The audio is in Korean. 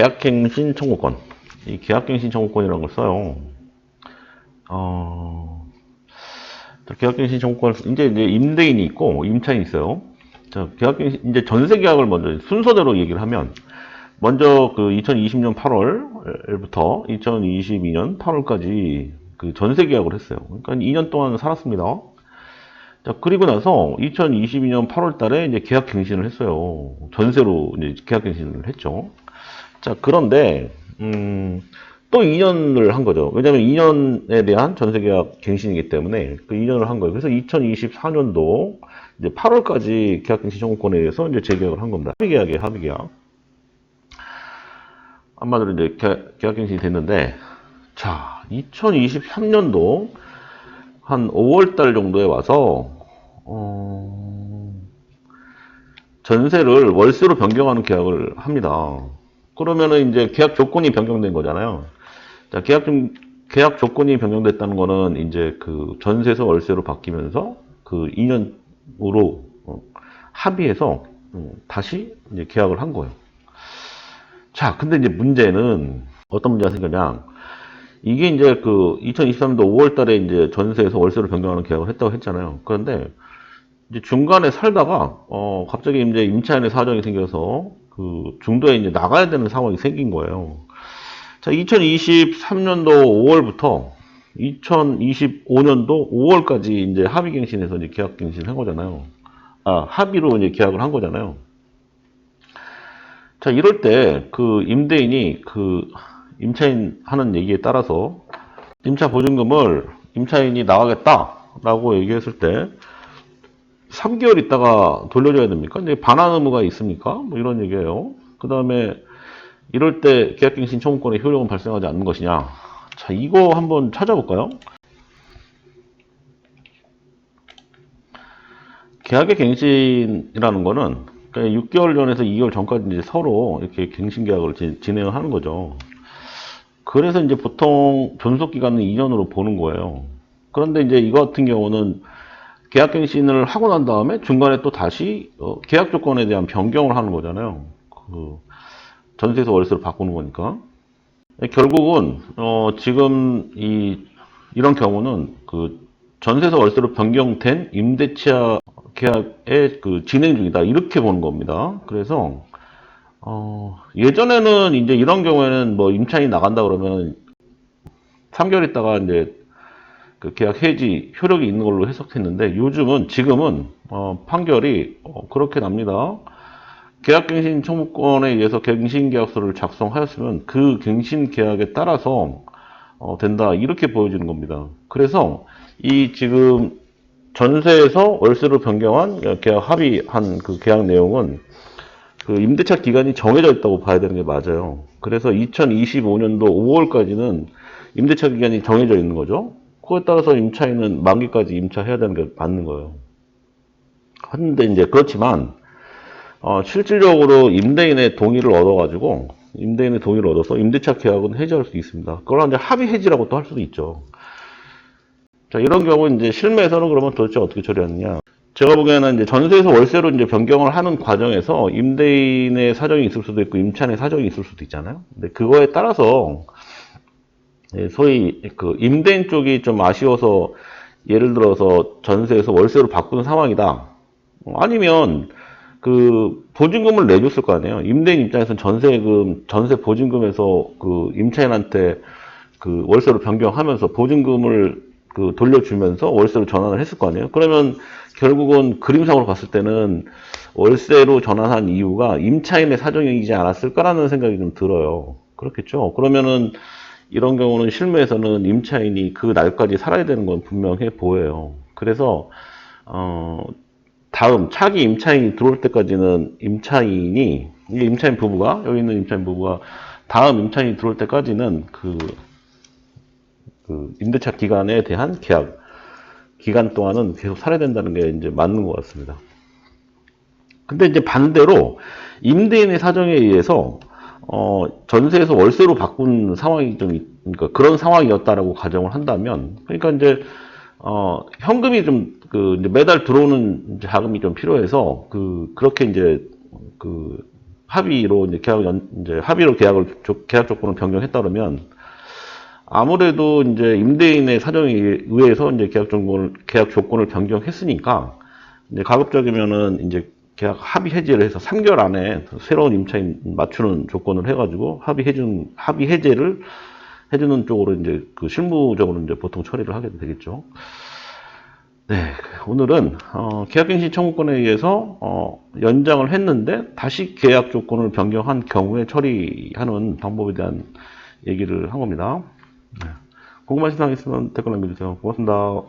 계약갱신 청구권. 이 계약갱신 청구권이라는 걸 써요. 계약갱신 청구권, 이제 임대인이 있고, 임차인이 있어요. 자, 계약갱신, 이제 전세 계약을 먼저 순서대로 얘기를 하면, 먼저 그 2020년 8월부터 2022년 8월까지 그 전세 계약을 했어요. 그러니까 2년 동안 살았습니다. 자, 그리고 나서 2022년 8월 달에 이제 계약 갱신을 했어요. 전세로 이제 계약 갱신을 했죠. 자, 그런데, 또 2년을 한 거죠. 왜냐면 2년에 대한 전세 계약 갱신이기 때문에 그 2년을 한 거예요. 그래서 2024년도 이제 8월까지 계약 갱신 청구권에 의해서 이제 재계약을 한 겁니다. 합의 계약이에요, 합의 계약. 한마디로 이제 계약 갱신이 됐는데, 자, 2023년도 한 5월달 정도에 와서 전세를 월세로 변경하는 계약을 합니다. 그러면은 이제 계약 조건이 변경된 거잖아요. 자, 계약 조건이 변경됐다는 거는 이제 그 전세에서 월세로 바뀌면서 그 2년으로 합의해서 다시 이제 계약을 한 거예요. 자, 근데 이제 문제는 어떤 문제가 생겼냐? 이게 이제 그 2023년도 5월 달에 이제 전세에서 월세로 변경하는 계약을 했다고 했잖아요. 그런데 이제 중간에 살다가 갑자기 이제 임차인의 사정이 생겨서 그 중도에 이제 나가야 되는 상황이 생긴 거예요. 자, 2023년도 5월부터 2025년도 5월까지 이제 합의갱신해서 이제 계약갱신을 한 거잖아요. 합의로 이제 계약을 한 거잖아요. 자, 이럴 때 그 임대인이 그 임차인 하는 얘기에 따라서 임차 보증금을 임차인이 나가겠다라고 얘기했을 때 3개월 있다가 돌려줘야 됩니까? 이제 반환 의무가 있습니까? 뭐 이런 얘기예요. 그 다음에 이럴 때 계약갱신 청구권의 효력은 발생하지 않는 것이냐? 자, 이거 한번 찾아볼까요? 계약의 갱신이라는 거는 6개월 전에서 2개월 전까지 이제 서로 이렇게 갱신 계약을 진행을 하는 거죠. 그래서 이제 보통 존속 기간은 2년으로 보는 거예요. 그런데 이제 이거 같은 경우는 계약갱신을 하고 난 다음에 중간에 또 다시 계약 조건에 대한 변경을 하는 거잖아요. 그 전세에서 월세로 바꾸는 거니까. 결국은 지금 이런 경우는 그 전세에서 월세로 변경된 임대차 계약의 그 진행 중이다, 이렇게 보는 겁니다. 그래서 예전에는 이제 이런 경우에는 뭐 임차인이 나간다 그러면 3개월 있다가 이제 그 계약 해지 효력이 있는 걸로 해석했는데, 지금은 판결이 그렇게 납니다. 계약갱신 청구권에 의해서 갱신계약서를 작성하였으면 그 갱신계약에 따라서 된다, 이렇게 보여지는 겁니다. 그래서 이 지금 전세에서 월세로 변경한 계약 합의한 그 계약 내용은 그 임대차 기간이 정해져 있다고 봐야 되는 게 맞아요. 그래서 2025년도 5월까지는 임대차 기간이 정해져 있는 거죠. 그에 따라서 임차인은 만기까지 임차해야 되는 게 맞는 거예요. 근데 이제 그렇지만 실질적으로 임대인의 동의를 얻어가지고 임대차 계약은 해지할 수 있습니다. 그걸 이제 합의 해지라고 또 할 수도 있죠. 자, 이런 경우 이제 실무에서는 그러면 도대체 어떻게 처리하느냐? 제가 보기에는 이제 전세에서 월세로 이제 변경을 하는 과정에서 임대인의 사정이 있을 수도 있고 임차인의 사정이 있을 수도 있잖아요. 근데 그거에 따라서 소위 그 임대인 쪽이 좀 아쉬워서 예를 들어서 전세에서 월세로 바꾸는 상황이다. 아니면 그 보증금을 내줬을 거 아니에요. 임대인 입장에서는 전세 보증금에서 그 임차인한테 그 월세로 변경하면서 보증금을 그 돌려주면서 월세로 전환을 했을 거 아니에요. 그러면 결국은 그림상으로 봤을 때는 월세로 전환한 이유가 임차인의 사정이지 않았을까라는 생각이 좀 들어요. 그렇겠죠. 그러면은 이런 경우는 실무에서는 임차인이 그 날까지 살아야 되는 건 분명해 보여요. 그래서 다음 차기 임차인이 들어올 때까지는 여기 있는 임차인 부부가 다음 임차인이 들어올 때까지는 그 임대차 기간에 대한 계약 기간 동안은 계속 살아야 된다는 게 이제 맞는 것 같습니다. 근데 이제 반대로 임대인의 사정에 의해서 전세에서 월세로 바꾼 상황이 그러니까 그런 상황이었다라고 가정을 한다면, 그러니까 이제 현금이 이제 매달 들어오는 자금이 좀 필요해서 그렇게 이제 합의로 이제 합의로 계약 조건을 변경했다 그러면 아무래도 이제 임대인의 사정에 의해서 이제 계약 조건을 변경했으니까 이제 가급적이면은 이제 계약 합의 해지를 해서 3개월 안에 새로운 임차인 맞추는 조건을 해가지고 합의 해제를 해주는 쪽으로 이제 그 실무적으로 이제 보통 처리를 하게 되겠죠. 네, 오늘은 계약갱신 청구권에 의해서 연장을 했는데 다시 계약 조건을 변경한 경우에 처리하는 방법에 대한 얘기를 한 겁니다. 네. 궁금하신 사항 있으면 댓글 남겨주세요. 고맙습니다.